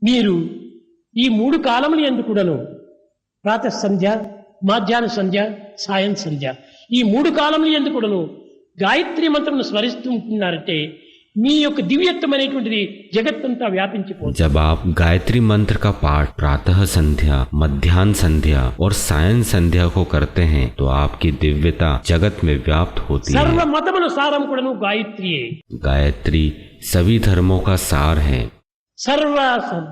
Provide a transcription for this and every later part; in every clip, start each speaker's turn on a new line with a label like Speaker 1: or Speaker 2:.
Speaker 1: మీరు ఈ మూడు కాలములు ఎందుకుడను ప్రాతः సంధ్య, మధ్యాహ్న సంధ్య, సాయం సంధ్య ఈ మూడు కాలములు ఎందుకుడను గాయత్రి మంత్రమును స్మరిస్తూ ఉంటున్నారంటే మీ యొక్క దివ్యత్వం అనేటువంటిది జగత్తంతా వ్యాపించిపోతుంది.
Speaker 2: जब आप गायत्री मंत्र का पाठ प्रातः संध्या, मध्याह्न संध्या और सायं संध्या को करते हैं तो आपकी दिव्यता जगत में व्याप्त होती
Speaker 1: సర్వ
Speaker 2: है।
Speaker 1: మతముల సారం కూడాను గాయత్రియే.
Speaker 2: गायत्री सभी धर्मों का सार है,
Speaker 1: సర్వ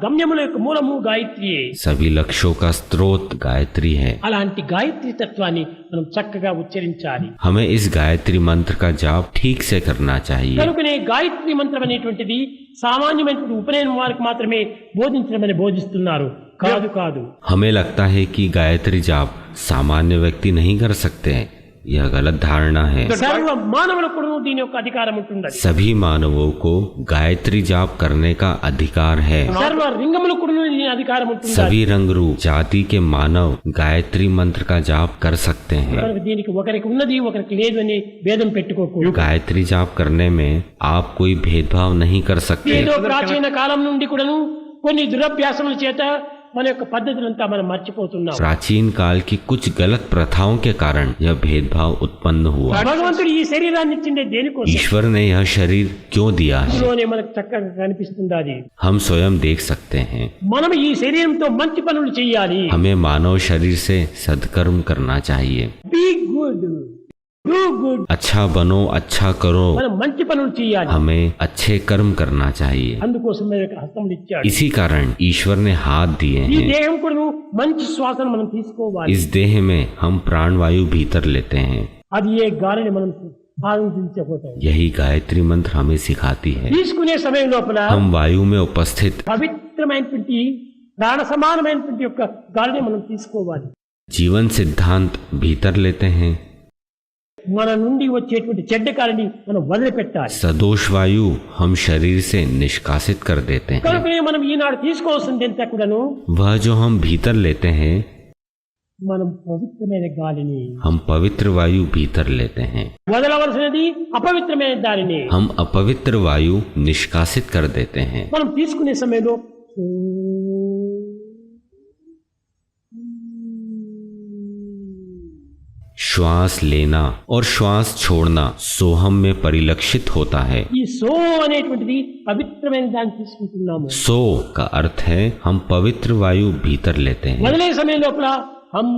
Speaker 1: గమ్యముల యొక్క మూలము గాయత్రియే.
Speaker 2: सभी लक्ष्यों का स्रोत गायत्री है।
Speaker 1: అలాంటి గాయత్రి తత్వాన్ని మనం చక్కగా ఉచ్చరించాలి.
Speaker 2: हमें इस गायत्री मंत्र का जाप ठीक से करना चाहिए।
Speaker 1: కనుకనే గాయత్రి మంత్రం అనేటువంటిది సామాన్యమైనటువంటి ఉపనయనం వారికి మాత్రమే బోధించడమని బోధిస్తున్నారు. కాదు కాదు.
Speaker 2: हमें लगता है कि गायत्री जाप सामान्य व्यक्ति नहीं कर सकते हैं, यह गलत धारणा है।
Speaker 1: సర్వ మానవులకు కూడా దీని యొక్క అధికారం ఉంటుంది.
Speaker 2: सभी मानवों को गायत्री जाप करने का अधिकार है।
Speaker 1: సర్వ లింగములకు కూడా దీని అధికారం ఉంటుంది.
Speaker 2: सभी रंग रूप जाति के मानव गायत्री मंत्र का जाप कर सकते हैं।
Speaker 1: కనుక దీనికి ఒకరికి ఉన్నది ఒకరికి లేదు అని భేదం పెట్టుకోకూడదు.
Speaker 2: गायत्री जाप करने में आप कोई भेदभाव नहीं कर सकते।
Speaker 1: ఏదో ప్రాచీన కాలం నుండి కూడాను కొన్ని దురభ్యాసముల చేత మన యొక్క పద్ధతులంతా మనం మర్చిపోతున్నాం.
Speaker 2: प्राचीन काल की कुछ गलत प्रथाओं के कारण यह भेदभाव उत्पन्न हुआ।
Speaker 1: భగవంతుడు ఈ శరీరాన్ని ఇచ్చిందే దేనికోసం?
Speaker 2: ईश्वर ने यह शरीर क्यों दिया है,
Speaker 1: ఇందులోనే మనకు చక్కగా కనిపిస్తుంది. అది
Speaker 2: हम स्वयं देख सकते हैं।
Speaker 1: మనం ఈ శరీరంతో మంచి పనులు చేయాలి.
Speaker 2: हमें मानव शरीर से सद्कर्म करना चाहिए।
Speaker 1: Be good, do good.
Speaker 2: अच्छा बनो, अच्छा करो,
Speaker 1: మనం మంచి పనులు చేయాలి.
Speaker 2: हमें अच्छे कर्म करना चाहिए।
Speaker 1: అందుకోసం హస్తములు ఇచ్చాడు.
Speaker 2: इसी कारण ईश्वर ने हाथ दिए
Speaker 1: ఈ
Speaker 2: हैं।
Speaker 1: దేహం కూడా మంచి శ్వాసను మనం తీసుకోవాలి.
Speaker 2: इस देह में हम प्राणवायु भीतर लेते हैं।
Speaker 1: అది ఏ గాలిని మనం ఆనందించకపోతాం.
Speaker 2: यही गायत्री मंत्र हमें सिखाती है।
Speaker 1: తీసుకునే సమయం లోపల
Speaker 2: हम वायु में उपस्थित
Speaker 1: పవిత్రమైనటువంటి ప్రాణ సమానమైనటువంటి యొక్క గాలిని మనం తీసుకోవాలి.
Speaker 2: जीवन सिद्धांत भीतर लेते हैं।
Speaker 1: మన నుండి వచ్చేటువంటి చెడ్డ గాలిని మనం వదిలిపెట్టాలి.
Speaker 2: सदोष वायु हम शरीर से निष्कासित कर देते हैं।
Speaker 1: కనుకనే మనం ఈనాడు తీసుకోవాల్సింది ఎంత కూడాను
Speaker 2: वह जो हम भीतर लेते हैं,
Speaker 1: మనం పవిత్రమైన గాలిని,
Speaker 2: हम पवित्र वायु भीतर लेते हैं।
Speaker 1: వదలవలసినది అపవిత్రమైన దానిని.
Speaker 2: हम अपवित्र वायु निष्कासित कर देते हैं।
Speaker 1: మనం తీసుకునే సమయంలో
Speaker 2: श्वास लेना और श्वास छोड़ना सोहम में परिलक्षित होता है।
Speaker 1: ఈ సో అనేటువంటిది పవిత్రమైన దాన్ని తీసుకుంటున్నాము.
Speaker 2: सो का अर्थ है हम पवित्र वायु भीतर लेते हैं।
Speaker 1: వదిలే సమయం లోపల హం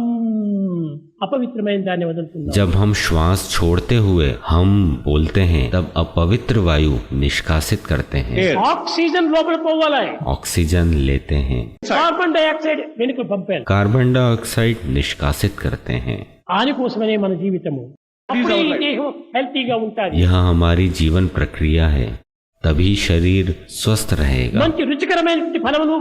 Speaker 1: అపవిత్రమైన దాన్ని వదులుతున్నాం.
Speaker 2: जब हम श्वास छोड़ते हुए हम बोलते हैं तब अपवित्र वायु निष्कासित करते हैं।
Speaker 1: ఆక్సిజన్ లోపల పోవాలి.
Speaker 2: ऑक्सीजन लेते हैं,
Speaker 1: కార్బన్ డైఆక్సైడ్ వెనుక పంపాలి.
Speaker 2: कार्बन डाइऑक्साइड निष्कासित करते हैं।
Speaker 1: దానికోసమనే మన జీవితము. అప్పుడే ఈ దేహం హెల్తీగా ఉంటుంది.
Speaker 2: यह हमारी जीवन प्रक्रिया है, तभी शरीर स्वस्थ रहेगा।
Speaker 1: మంచి రుచికరమైనటువంటి ఫలములు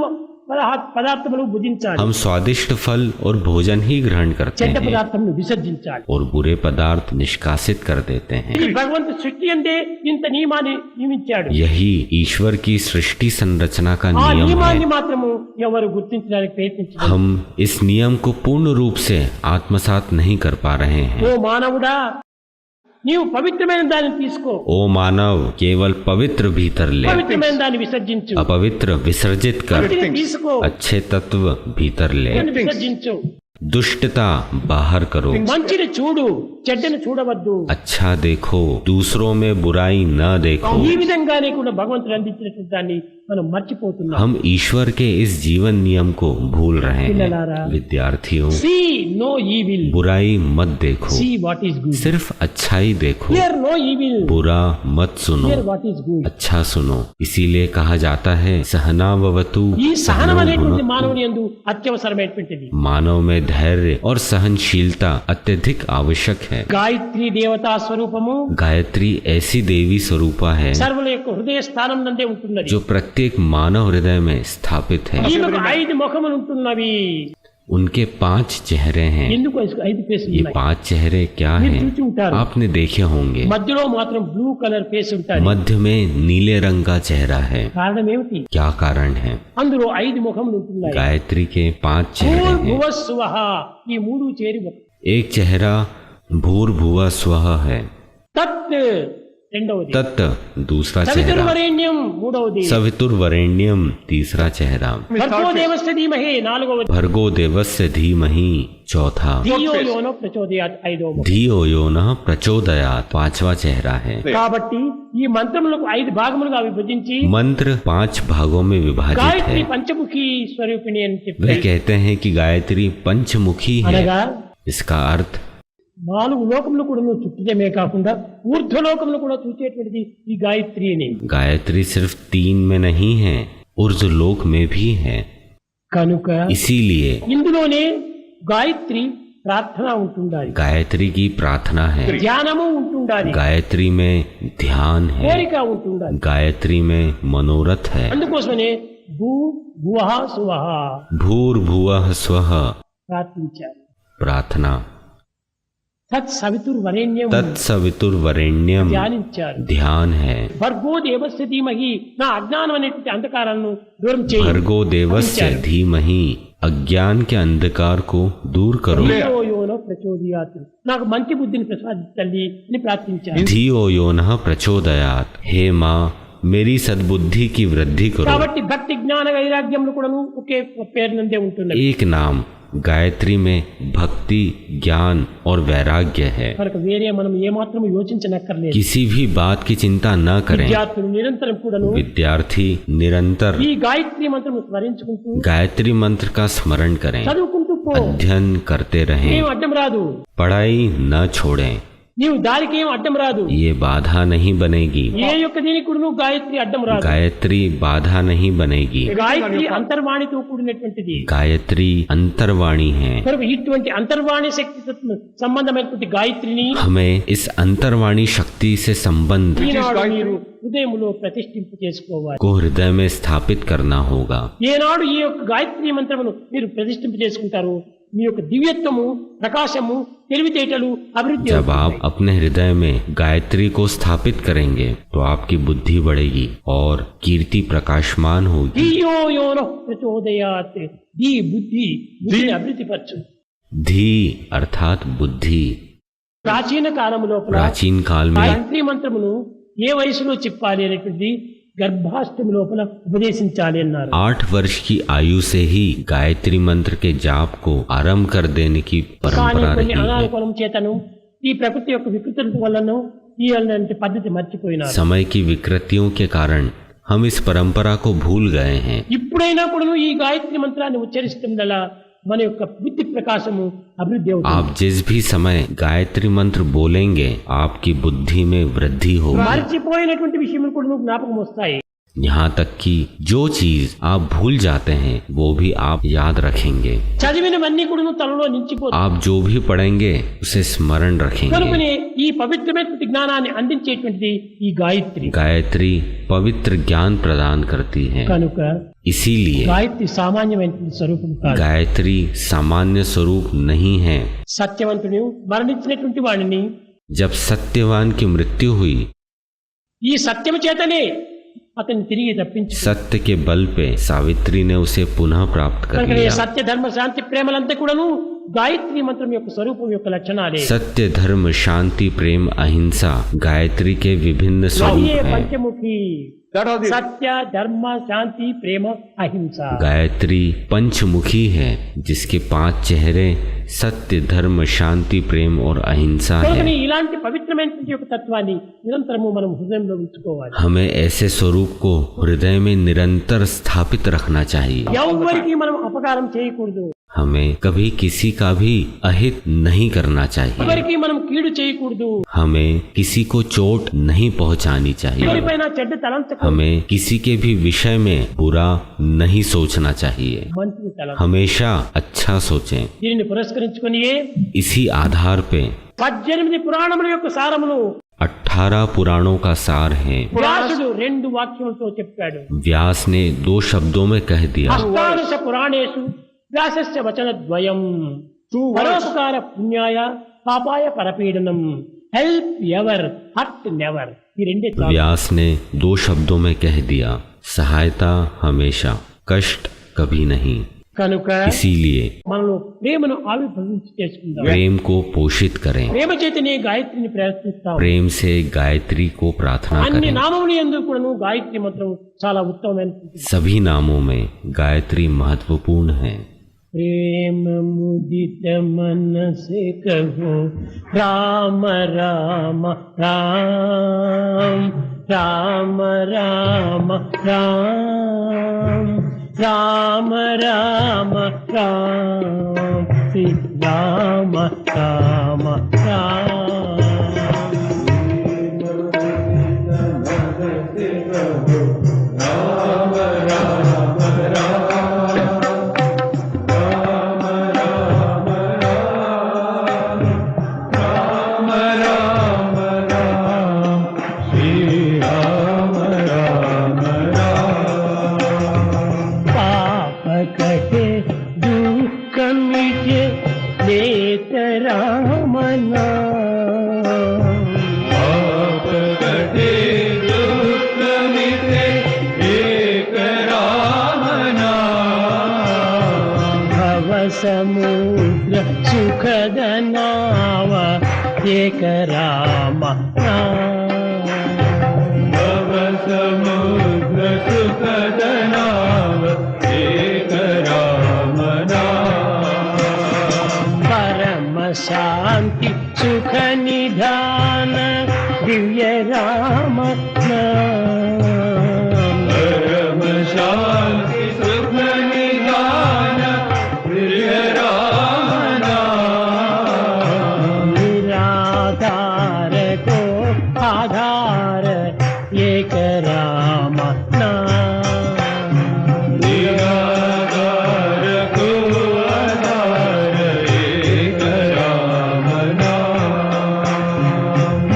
Speaker 1: పదార్థములు భుజించాలి.
Speaker 2: हम स्वादिष्ट फल और भोजन ही ग्रहण करते
Speaker 1: చెడ్డ
Speaker 2: हैं
Speaker 1: పదార్థములు విసర్జించాలి.
Speaker 2: और बुरे पदार्थ निष्कासित कर देते हैं।
Speaker 1: ఈ భగవంతుడు సృష్టి అంటే ఇంత నియమాన్ని నియమించాడు.
Speaker 2: यही ईश्वर की सृष्टि संरचना का
Speaker 1: ఆ
Speaker 2: नियम
Speaker 1: నియమాన్ని
Speaker 2: है।
Speaker 1: మాత్రము ఎవరు గుర్తించడానికి ప్రయత్నించారు.
Speaker 2: हम इस नियम को पूर्ण रूप से आत्मसात नहीं कर पा रहे हैं।
Speaker 1: ఓ మానవుడా, నీవు పవిత్రమైన దాన్ని తీసుకో,
Speaker 2: ओ मानव, केवल पवित्र भीतर ले,
Speaker 1: పవిత్రమైన దాన్ని విసర్జించు.
Speaker 2: अपवित्र विसर्जित कर,
Speaker 1: మంచిని తీసుకో,
Speaker 2: अच्छे तत्व भीतर ले,
Speaker 1: చెడుని విసర్జించు.
Speaker 2: दुष्टता बाहर करो,
Speaker 1: మంచిని చూడు, చెడ్డని చూడవద్దు.
Speaker 2: अच्छा देखो, दूसरों में बुराई न देखो।
Speaker 1: ఈ విధంగానే కూడా భగవంతుడు అందించినటువంటి దాన్ని మనం మర్చిపోతున్నాం.
Speaker 2: हम ईश्वर के इस जीवन नियम को भूल रहे
Speaker 1: पिल्लारा।
Speaker 2: हैं। विद्यार्थियों,
Speaker 1: సీ నో ఈవిల్,
Speaker 2: बुराई मत देखो,
Speaker 1: సీ వాట్ ఈస్ గుడ్.
Speaker 2: सिर्फ अच्छाई देखो।
Speaker 1: హియర్ నో ఈవిల్,
Speaker 2: बुरा मत सुनो,
Speaker 1: హియర్ వాట్ ఈస్ గుడ్.
Speaker 2: अच्छा सुनो। इसीलिए कहा जाता है सहनाववतु
Speaker 1: ఈ సహనం
Speaker 2: सहनो
Speaker 1: అనేటువంటి
Speaker 2: भुनक्तु।
Speaker 1: మానవుని యందు అత్యవసరమైనటువంటిది.
Speaker 2: मानव में धैर्य और सहनशीलता अत्यधिक आवश्यक है।
Speaker 1: గాయత్రి దేవతా స్వరూపము
Speaker 2: गायत्री ऐसी देवी स्वरूपा है
Speaker 1: సర్వుల యొక్క హృదయ స్థానం నందే ఉంటున్నది.
Speaker 2: जो प्रत्येक मानव हृदय में स्थापित है।
Speaker 1: ఈమెకు 5 ముఖములు ఉంటున్నవి.
Speaker 2: उनके 5 चेहरे हैं।
Speaker 1: ఎందుకు 5 ఫేసులు
Speaker 2: ये
Speaker 1: ఉన్నాయి?
Speaker 2: 5 चेहरे क्या
Speaker 1: మీరు
Speaker 2: हैं?
Speaker 1: చూసి ఉంటారు.
Speaker 2: आपने देखे होंगे।
Speaker 1: మధ్యలో మాత్రం బ్లూ కలర్ ఫేస్ ఉంటుంది.
Speaker 2: मध्य में नीले रंग का चेहरा है।
Speaker 1: కారణం ఏమిటి?
Speaker 2: क्या कारण है?
Speaker 1: అందులో 5 ముఖములు ఉంటున్నాయి.
Speaker 2: गायत्री के 5 चेहरे हैं।
Speaker 1: భూర్భువస్సువః, ఈ మూడు చేరి
Speaker 2: एक चेहरा भूर्भुवः स्वः है।
Speaker 1: తత్ రెండవది,
Speaker 2: तत् दूसरा चेहरा,
Speaker 1: సవితుర్వరేణ్యం మూడవది,
Speaker 2: सवितुर्वरेण्यम तीसरा चेहरा,
Speaker 1: భర్గో దేవస్య ధీమహి నాలుగవది,
Speaker 2: भर्गो देवस्य धीमहि चौथा,
Speaker 1: ధియో యోనో ప్రచోదయాత్ ఐదవది.
Speaker 2: धियो यो न प्रचोदयात् पांचवा चेहरा है।
Speaker 1: కాబట్టి ఈ మంత్రములకు 5 భాగములుగా విభజించి
Speaker 2: मंत्र 5 भागों में विभाजित
Speaker 1: గాయత్రి
Speaker 2: है।
Speaker 1: పంచముఖి స్వరూపిణి అని
Speaker 2: वे
Speaker 1: చెప్పి
Speaker 2: कहते हैं कि गायत्री पंचमुखी है।
Speaker 1: అనగా
Speaker 2: इसका अर्थ
Speaker 1: 4 లోకములు కూడా చుట్టడమే కాకుండా ఊర్ధ్వలోకములు కూడా చూచేటువంటిది ఈ గాయత్రి అని.
Speaker 2: गायत्री सिर्फ 3 में नहीं है, ऊर्ध्वलोक में भी है।
Speaker 1: కనుక
Speaker 2: इसीलिए
Speaker 1: ఇందులోనే గాయత్రి ప్రార్థన ఉంటుండాలి,
Speaker 2: गायत्री की प्रार्थना है,
Speaker 1: ధ్యానము ఉంటుండాలి,
Speaker 2: गायत्री में ध्यान है,
Speaker 1: కోరిక ఉంటుండాలి.
Speaker 2: गायत्री में मनोरथ है।
Speaker 1: అందుకోసమనే భూ భువః సువః
Speaker 2: भूर्भुवः स्वः
Speaker 1: ప్రార్థించాలి.
Speaker 2: प्रार्थना,
Speaker 1: తత్ సవితుర్వరేణ్యం
Speaker 2: तत्सवितुर्वरेण्यम
Speaker 1: ధ్యానించారు.
Speaker 2: ध्यान है।
Speaker 1: భర్గో దేవస్య ధీమహి నా అజ్ఞానం అనేటువంటి అంధకారాలను దూరం చేయి.
Speaker 2: भर्गो देवस्य धीमहि अज्ञान के अंधकार को दूर करो।
Speaker 1: ధియో యోనో ప్రచోదయాత్ నాకు మంచి బుద్ధిని ప్రసాదించండి అని ప్రార్థించారు.
Speaker 2: धियो यो नः प्रचोदयात्, हे माँ मेरी सद्बुद्धि की वृद्धि करो।
Speaker 1: కాబట్టి భక్తి జ్ఞాన వైరాగ్యములు కూడాను ఒకే పేరు నందే ఉంటున్నవి.
Speaker 2: एक नाम गायत्री में भक्ति, ज्ञान और वैराग्य है।
Speaker 1: కనుక వేరే మనం ఏమాత్రం యోచించనక్కర్లేదు.
Speaker 2: किसी भी बात की चिंता न करें।
Speaker 1: విద్యార్థులు నిరంతరం కూడాను
Speaker 2: विद्यार्थी निरंतर
Speaker 1: ఈ గాయత్రి మంత్రం స్మరించుకుంటూ
Speaker 2: गायत्री मंत्र का स्मरण करें,
Speaker 1: చదువుకుంటూ పో.
Speaker 2: अध्ययन करते रहें,
Speaker 1: ఏం అడ్డం రాదు,
Speaker 2: पढ़ाई न छोड़ें।
Speaker 1: నీవు దానికి ఏం అడ్డం రాదు.
Speaker 2: ये बाधा नहीं बनेगी,
Speaker 1: ఏ యొక్క దీనికి కూడా నువ్వు గాయత్రి అడ్డం రాదు.
Speaker 2: गायत्री बाधा नहीं बनेगी।
Speaker 1: గాయత్రి అంతర్వాణితో కూడినటువంటిది.
Speaker 2: गायत्री अंतर्वाणी है।
Speaker 1: కనుక ఇటువంటి అంతర్వాణి శక్తి సంబంధమైనటువంటి గాయత్రిని
Speaker 2: हमें इस अंतर्वाणी शक्ति से संबंध
Speaker 1: ఈనాడు మీరు హృదయములో ప్రతిష్ఠింపు చేసుకోవాలి.
Speaker 2: को हृदय में स्थापित करना होगा।
Speaker 1: ఏనాడు ఈ యొక్క గాయత్రి మంత్రమును మీరు ప్రతిష్ఠింపు చేసుకుంటారు, మీ యొక్క దివ్యత్వము, ప్రకాశము, తెలివితేటలు అభివృద్ధి
Speaker 2: जब
Speaker 1: అవుతాయి.
Speaker 2: आप अपने हृदय में गायत्री को स्थापित करेंगे तो आपकी बुद्धि बढ़ेगी और कीर्ति प्रकाशमान होगी।
Speaker 1: ధియో యోనః ప్రచోదయాత్ ధీ బుద్ధి, బుద్ధిని అభివృద్ధి పరచు.
Speaker 2: धी अर्थात बुद्धि।
Speaker 1: ప్రాచీన కాలము లోపల
Speaker 2: प्राचीन काल में
Speaker 1: గాయత్రి మంత్రమును ఏ వయసులో చెప్పాలి అనేటువంటి గర్భాష్టమి లోపల ఉపదేశించాలి అన్నారు.
Speaker 2: 8 वर्ष की आयु से ही गायत्री मंत्र के जाप को आरंभ कर देने की
Speaker 1: కానీ
Speaker 2: परंपरा
Speaker 1: కొన్ని
Speaker 2: रही है।
Speaker 1: అనానుకూలం చేతను ఈ ప్రకృతి యొక్క వికృతుల వలన ఈ అలాంటి పద్ధతి మర్చిపోయినారు.
Speaker 2: समय की विकृतियों के कारण हम इस परंपरा को भूल गए हैं।
Speaker 1: ఇప్పుడైనా కూడా ఈ గాయత్రి మంత్రాన్ని ఉచ్చరిస్తుండలా మన యొక్క బుద్ధి ప్రకాశము అభివృద్ధి అవుతుంది.
Speaker 2: आप जिस भी समय गायत्री मंत्र बोलेंगे आपकी बुद्धि में वृद्धि होगी।
Speaker 1: మర్చిపోయినటువంటి విషయములు కూడా జ్ఞాపకం వస్తాయి.
Speaker 2: यहाँ तक कि जो चीज आप भूल जाते हैं वो भी आप याद रखेंगे।
Speaker 1: చదివినవన్నీ కూడా తలలో నిలిచిపోతాయి.
Speaker 2: आप जो भी पढ़ेंगे उसे स्मरण रखेंगे।
Speaker 1: కనుకనే ఈ పవిత్రమైనటువంటి జ్ఞానాన్ని అందించేటువంటిది ఈ గాయత్రి.
Speaker 2: गायत्री पवित्र ज्ञान प्रदान करती है।
Speaker 1: కనుక
Speaker 2: इसीलिए
Speaker 1: గాయత్రి సామాన్యమైనటువంటి స్వరూపం కాదు.
Speaker 2: गायत्री सामान्य स्वरूप नहीं है।
Speaker 1: సత్యవంతుడు మరణించినటువంటి వాడిని
Speaker 2: जब सत्यवान की मृत्यु हुई,
Speaker 1: ఈ సత్యము చేతనే అతన్ని తిరిగి తప్పించు.
Speaker 2: सत्य के बल पे सावित्री ने उसे पुनः प्राप्त कर
Speaker 1: కనుక
Speaker 2: लिया।
Speaker 1: సత్య ధర్మ శాంతి ప్రేమలంతా కూడాను గాయత్రి మంత్రం యొక్క స్వరూపం యొక్క లక్షణాలే.
Speaker 2: सत्य धर्म शांति प्रेम अहिंसा गायत्री के विभिन्न
Speaker 1: అదే
Speaker 2: स्वरूप हैं।
Speaker 1: పంచముఖి సత్య ధర్మ శాంతి ప్రేమ అహింస.
Speaker 2: गायत्री पंचमुखी है जिसके 5 चेहरे सत्य धर्म शांति प्रेम और अहिंसा
Speaker 1: కనుకని
Speaker 2: है।
Speaker 1: ఇలాంటి పవిత్రమైనటువంటి యొక్క తత్వాన్ని నిరంతరము మనం హృదయంలో ఉంచుకోవాలి.
Speaker 2: हमें ऐसे स्वरूप को हृदय में निरंतर स्थापित रखना चाहिए।
Speaker 1: ఎవరికి మనం అపకారం చేయకూడదు,
Speaker 2: हमें कभी किसी का भी अहित नहीं करना चाहिए।
Speaker 1: ఎవరికి మనం కీడు చేయకూడదు,
Speaker 2: हमें किसी को चोट नहीं पहुंचानी चाहिए।
Speaker 1: ఎవరిపైన చెడ్డ తలంచకూడదు,
Speaker 2: हमें किसी के भी विषय में बुरा नहीं सोचना चाहिए।
Speaker 1: మంచిది తల.
Speaker 2: हमेशा अच्छा सोचें।
Speaker 1: దీనిని పురస్కరించుకొని
Speaker 2: इसी आधार पे
Speaker 1: 18 పురాణముల యొక్క సారమును
Speaker 2: 18 पुराणों का सार है।
Speaker 1: వ్యాసుడు 2 వాక్యములతో చెప్పాడు.
Speaker 2: व्यास ने 2 शब्दों में कह दिया।
Speaker 1: అష్టాదశ పురాణేషు వ్యాసస్య వచనద్వయం పరోపకార పుణ్యాయ పాపాయ పరపీడనం హెల్ప్ ఎవర్ హర్ట్ నెవర్. ఈ రెండే చాలు.
Speaker 2: व्यास ने 2 शब्दों में कह दिया, सहायता हमेशा, कष्ट कभी नहीं।
Speaker 1: కనుక
Speaker 2: इसीलिए
Speaker 1: మనలో ప్రేమను ఆవిర్భవించి చేసుకుందాం.
Speaker 2: प्रेम को पोषित करें,
Speaker 1: ప్రేమ చేతనే గాయత్రిని ప్రయత్నిస్తాం.
Speaker 2: प्रेम से गायत्री को प्रार्थना
Speaker 1: అన్ని
Speaker 2: करें।
Speaker 1: నామములు యందు కూడాను గాయత్రి మంత్రం చాలా ఉత్తమమైనది.
Speaker 2: सभी नामों में गायत्री महत्वपूर्ण है।
Speaker 1: प्रेम मुदित मन से कहो राम राम राम राम राम राम राम राम राम श्री राम राम राम। कटे दुख मिटे लेत राम नाम।
Speaker 3: पाप कटे दुख मिटे एक राम नाम।
Speaker 1: भव समुद्र सुखद नाव एक राम नाम।
Speaker 3: भव समुद्र सुखद नाव एक राम नाम।
Speaker 1: परम शांति सुख निधान दिव्य राम नाम।
Speaker 3: परम शांति सुख निधान प्रिय राम नाम।
Speaker 1: निराधार को आधार एक राम नाम।
Speaker 3: निराधार को आधार एक राम नाम।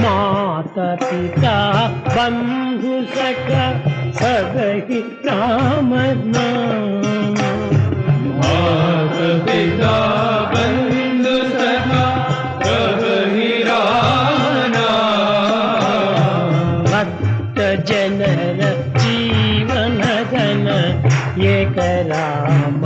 Speaker 1: माता पिता बंधु सखा सबहि राम नाम।
Speaker 3: माता पिता बंधु सखा सबहि राम नाम।
Speaker 1: भक्त जनर जीवन धन एक राम